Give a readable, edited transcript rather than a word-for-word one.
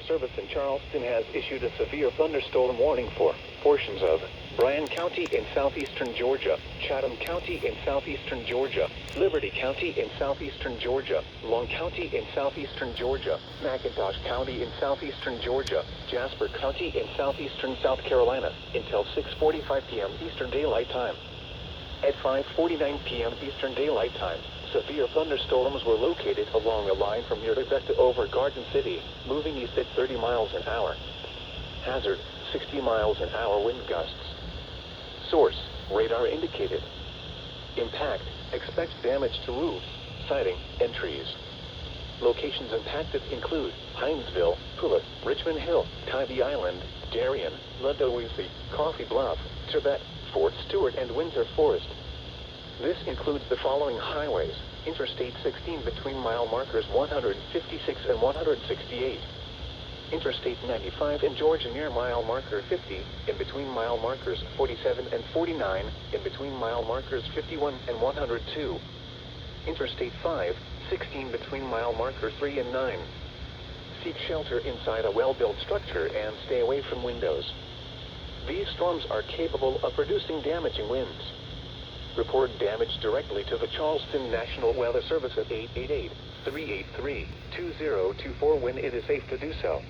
Service in Charleston has issued a severe thunderstorm warning for portions of Bryan County in southeastern Georgia, Chatham County in southeastern Georgia, Liberty County in southeastern Georgia, Long County in southeastern Georgia, McIntosh County in southeastern Georgia, Jasper County in southeastern South Carolina until 6:45 p.m. Eastern Daylight Time. At 5:49 p.m. Eastern Daylight Time, severe thunderstorms were located along a line from Utica to over Garden City, moving east at 30 miles an hour. Hazard, 60 miles an hour wind gusts. Source, radar indicated. Impact, expect damage to roofs, siding, and trees. Locations impacted include Hinesville, Pula, Richmond Hill, Tybee Island, Darien, Ludwigsley, Coffee Bluff, Tibet, Fort Stewart, and Windsor Forest. This includes the following highways: Interstate 16 between mile markers 156 and 168. Interstate 95 in Georgia near mile marker 50, in between mile markers 47 and 49, in between mile markers 51 and 102. Interstate 5, 16 between mile markers 3 and 9. Seek shelter inside a well-built structure and stay away from windows. These storms are capable of producing damaging winds. Report damage directly to the Charleston National Weather Service at 888-383-2024 when it is safe to do so.